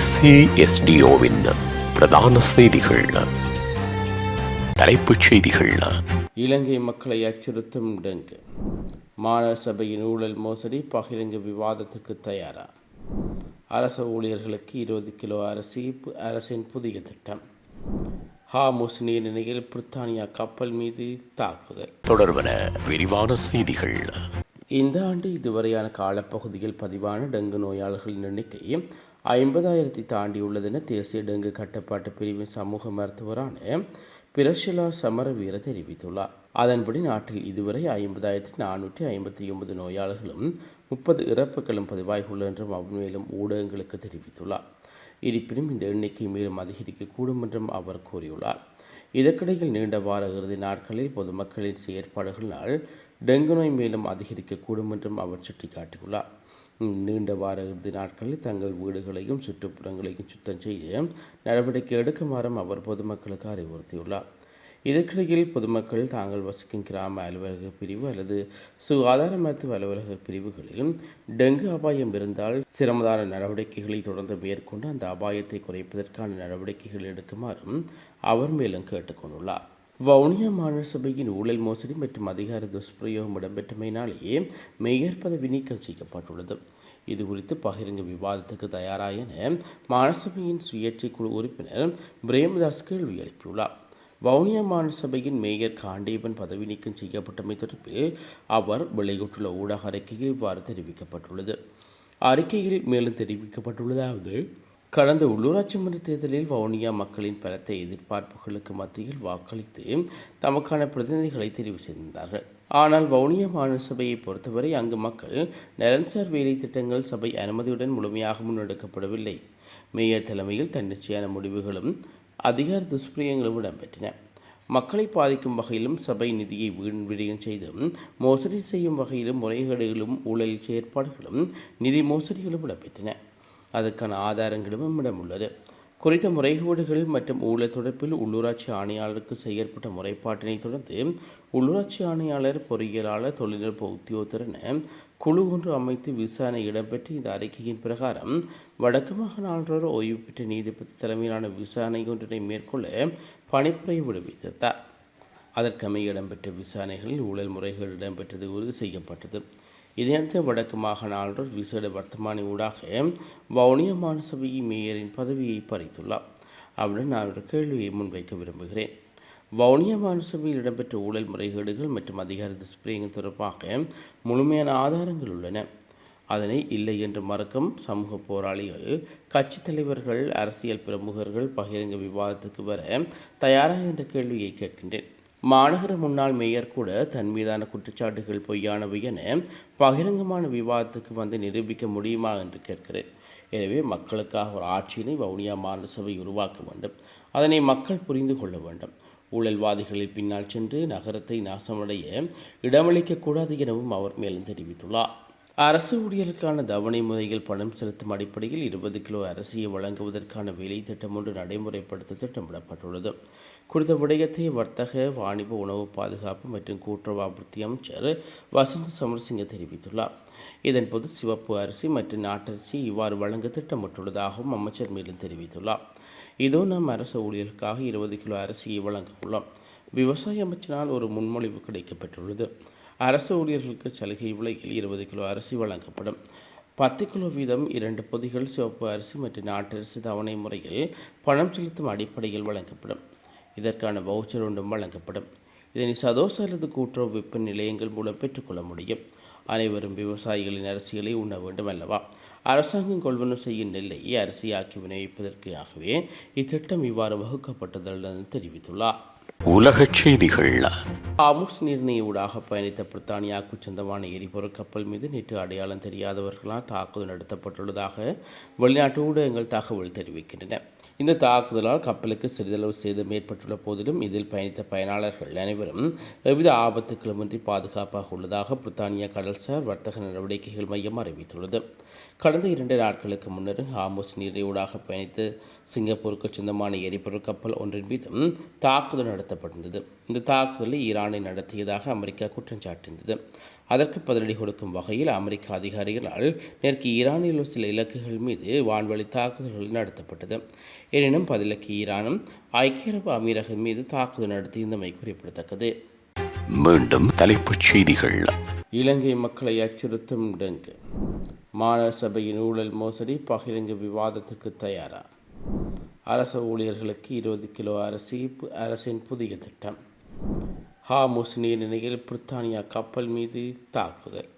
SASDOவின் பிரதான செய்திகள். தலைப்புச் செய்திகள். இலங்கை மக்களை அச்சுறுத்தும் டெங்கு. மாநகர சபையின் ஊழல் மோசடி பகிரங்க விவாதத்துக்கு தயாரா? அரசு ஊழியர்களுக்கு 20 கிலோ அரிசி அரசின் புதிய திட்டம். ஹார்முஸ் நீரிணையில் பிரித்தானியா கப்பல் மீது தாக்குதல். தொடர்பன விரிவான செய்திகள். இந்த ஆண்டு இதுவரையான காலப்பகுதியில் பதிவான டெங்கு நோயாளர்களின் எண்ணிக்கை 50,000 தாண்டியுள்ளதென தேசிய டெங்கு கட்டுப்பாட்டு பிரிவின் சமூக மருத்துவரான பிரஷிலா சமரவீர தெரிவித்துள்ளார். அதன்படி நாட்டில் இதுவரை 50,459 நோயாளர்களும் 30 இறப்புகளும் பதிவாகியுள்ளன என்றும் அவர் மேலும் ஊடகங்களுக்கு தெரிவித்துள்ளார். இருப்பினும் இந்த எண்ணிக்கை மேலும் அதிகரிக்கக்கூடும் என்றும் அவர் கூறியுள்ளார். இதற்கிடையில் நீண்ட வார இறுதி நாட்களில் பொதுமக்களின் செயற்பாடுகளினால் டெங்கு நோய் மேலும் அதிகரிக்கக்கூடும் என்றும் அவர் சுட்டிக்காட்டியுள்ளார். நீண்ட வார இறுதி நாட்களில் தங்கள் வீடுகளையும் சுற்றுப்புறங்களையும் சுத்தம் செய்ய நடவடிக்கை எடுக்குமாறும் அவர் பொதுமக்களுக்கு அறிவுறுத்தியுள்ளார். இதற்கிடையில் பொதுமக்கள் தாங்கள் வசிக்கும் கிராம அலுவலக பிரிவு அல்லது சுகாதார மருத்துவ அலுவலக பிரிவுகளில் டெங்கு அபாயம் இருந்தால் சிரமதான நடவடிக்கைகளை தொடர்ந்து மேற்கொண்டு அந்த அபாயத்தை குறைப்பதற்கான நடவடிக்கைகள் எடுக்குமாறும் அவர் மேலும் கேட்டுக்கொண்டுள்ளார். வவுனியா மாநகர சபையின் ஊழல் மோசடி மற்றும் அதிகார துஷ்பிரயோகம் இடம்பெற்றமையினாலேயே மேயர் பதவி நீக்கம் செய்யப்பட்டுள்ளது. இது குறித்து பகிரங்க விவாதத்துக்கு தயாரா என மாநகர சபையின் சுயேட்சை குழு உறுப்பினர் பிரேமதாஸ் கேள்வி எழுப்பியுள்ளார். வவுனியா மாநகர சபையின் மேயர் காண்டீபன் பதவி நீக்கம் செய்யப்பட்டமை தொடர்பில் அவர் வெளியிட்டுள்ள ஊடக அறிக்கையில் இவ்வாறு தெரிவிக்கப்பட்டுள்ளது. அறிக்கையில் மேலும் தெரிவிக்கப்பட்டுள்ளதாவது: கடந்த உள்ளூராட்சி மன்ற தேர்தலில் வவுனியா மக்களின் பலத்த எதிர்பார்ப்புகளுக்கு மத்தியில் வாக்களித்து தமக்கான பிரதிநிதிகளை தெரிவு செய்திருந்தார்கள். ஆனால் வவுனியா மாநகர சபையை பொறுத்தவரை அங்கு மக்கள் நலன்சார் வேலை திட்டங்கள் சபை அனுமதியுடன் முழுமையாக முன்னெடுக்கப்படவில்லை. மேயர் தலைமையில் தன்னிச்சையான முடிவுகளும் அதிகார துஷ்பிரயோகங்களும் இடம்பெற்றன. மக்களை பாதிக்கும் வகையிலும் சபை நிதியை விரயம் செய்தும் மோசடி செய்யும் வகையிலும் முறைகேடுகளும் ஊழல் செயற்பாடுகளும் நிதி மோசடிகளும் இடம்பெற்றன. அதற்கான ஆதாரங்களும் இடமுள்ளது. குறித்த முறைகேடுகள் மற்றும் ஊழல் தொடர்பில் உள்ளூராட்சி ஆணையாளருக்கு செயற்பட்ட முறைப்பாட்டினை தொடர்ந்து உள்ளூராட்சி ஆணையாளர், பொறியியலாளர், தொழில்நுட்ப உத்தியோகத்தர் குழு ஒன்று அமைத்து விசாரணை இடம்பெற்று இந்த அறிக்கையின் பிரகாரம் வடக்கு மாகாண ஆளுநர் ஓய்வு பெற்ற நீதிபதி தலைமையிலான விசாரணை ஒன்றினை மேற்கொள்ள பணிப்புரை விடுவித்தார். அதற்கமைய இடம்பெற்ற விசாரணைகளில் ஊழல் முறைகேடு இடம்பெற்றது உறுதி செய்யப்பட்டது. இதையடுத்து வடக்கு மாகாண ஆளுநர் விசேட வர்த்தமானி ஊடாக வவுனியா மாநகர சபை மேயரின் பதவியை பறித்துள்ளார். அவருடன் நான் ஒரு கேள்வியை முன்வைக்க விரும்புகிறேன். வவுனியா மாநகர சபையில் இடம்பெற்ற ஊழல் முறைகேடுகள் மற்றும் அதிகார துஷ்பிரயோகம் தொடர்பாக முழுமையான ஆதாரங்கள் உள்ளன. அதனை இல்லை என்று மறுக்கும் சமூக போராளிகள், கட்சித் தலைவர்கள், அரசியல் பிரமுகர்கள் பகிரங்க விவாதத்துக்கு வர தயாரா என்ற கேள்வியை கேட்கின்றேன். மாநகர முன்னாள் மேயர் கூட தன் மீதான குற்றச்சாட்டுகள் பொய்யானவை என பகிரங்கமான விவாதத்துக்கு வந்து நிரூபிக்க முடியுமா என்று கேட்கிறேன். எனவே மக்களுக்காக ஒரு ஆட்சியினை வவுனியா மாநகர சபை உருவாக்க வேண்டும். அதனை மக்கள் புரிந்து கொள்ள வேண்டும். ஊழல்வாதிகளில் பின்னால் சென்று நகரத்தை நாசமடைய இடமளிக்கக்கூடாது எனவும் அவர் மேலும் தெரிவித்துள்ளார். அரசு ஊழியர்களுக்கான தவணை முறையில் பணம் செலுத்தும் அடிப்படையில் 20 கிலோ அரிசியை வழங்குவதற்கான வேலை திட்டம் ஒன்று நடைமுறைப்படுத்த திட்டமிடப்பட்டுள்ளது. குறித்த விடயத்தை வர்த்தக, வாணிப, உணவு பாதுகாப்பு மற்றும் கூட்டுறவு அபிவிருத்தி அமைச்சர் வசந்த சமரசிங்க தெரிவித்துள்ளார். இதன்போது சிவப்பு அரிசி மற்றும் நாட்டரிசி இவ்வாறு வழங்க திட்டமிட்டுள்ளதாகவும் அமைச்சர் மேலும் தெரிவித்துள்ளார். இதோ நாம் அரசு ஊழியர்களுக்காக 20 கிலோ அரிசியை வழங்க உள்ளோம். விவசாய அமைச்சினால் ஒரு முன்மொழிவு கிடைக்கப்பெற்றுள்ளது. அரசு ஊழியர்களுக்கு சலுகை விலையில் 20 கிலோ அரிசி வழங்கப்படும். 10 கிலோ வீதம் 2 பொதிகள் சிவப்பு அரிசி மற்றும் நாட்டரிசி தவணை முறையில் பணம் செலுத்தும் அடிப்படையில் வழங்கப்படும். இதற்கான வவுச்சர் ஒன்றும் வழங்கப்படும். இதனை சதோச அல்லது கூட்டுறவு விற்பனை நிலையங்கள் மூலம் பெற்றுக்கொள்ள முடியும். அனைவரும் விவசாயிகளின் அரிசிகளை உண்ண வேண்டும் அல்லவா? அரசாங்கம் கொள்வனவு செய்யும் நெல்லை அரிசியாக்கி விநியோகிப்பதற்காகவே இத்திட்டம் இவ்வாறு வகுக்கப்பட்டது தெரிவித்துள்ளார். உலகச் செய்திகள். ஹார்முஸ் நீரிணை ஊடாக பயணித்த பிரித்தானியாவுக்கு சொந்தமான எரிபொருள் கப்பல் மீது நேற்று அடையாளம் தெரியாதவர்களால் தாக்குதல் நடத்தப்பட்டுள்ளதாக வெளிநாட்டு ஊடகங்கள் தகவல் தெரிவிக்கின்றன. இந்த தாக்குதலால் கப்பலுக்கு சிறிதளவு சேதம் ஏற்பட்டுள்ள போதிலும் இதில் பயணித்த பயனாளர்கள் அனைவரும் எவ்வித ஆபத்துக்களுமின்றி பாதுகாப்பாக உள்ளதாக பிரித்தானியா கடல்சார் வர்த்தக நடவடிக்கைகள் மையம் அறிவித்துள்ளது. கடந்த 2 நாட்களுக்கு முன்னர் ஹார்முஸ் நீரிணையூடாக பயணித்து சிங்கப்பூருக்கு சொந்தமான எரிபொருள் கப்பல் ஒன்றின் மீதும் தாக்குதல் நடத்தப்பட்டிருந்தது. இந்த தாக்குதலை ஈரானை நடத்தியதாக அமெரிக்கா குற்றம் சாட்டியிருந்தது. அதற்கு பதிலடி கொடுக்கும் வகையில் அமெரிக்க அதிகாரிகளால் நேற்று ஈரானில் உள்ள சில இலக்குகள் மீது வான்வழி தாக்குதல்கள் நடத்தப்பட்டது. எனினும் பதிலக்கு ஈரானும் ஐக்கிய அரபு அமீரகம் மீது தாக்குதல் நடத்தியிருந்தமை குறிப்பிடத்தக்கது. மீண்டும் தலைப்புச் செய்திகள். இலங்கை மக்களை அச்சுறுத்தும் டெங்கு. மாநகர சபையின் ஊழல் மோசடி பகிரங்க விவாதத்துக்கு தயாரா? அரசு ஊழியர்களுக்கு 20 கிலோ அரிசி அரசின் புதிய திட்டம். ஹார்முஸ் நீரிணையில் பிரித்தானியா கப்பல் மீது தாக்குதல்.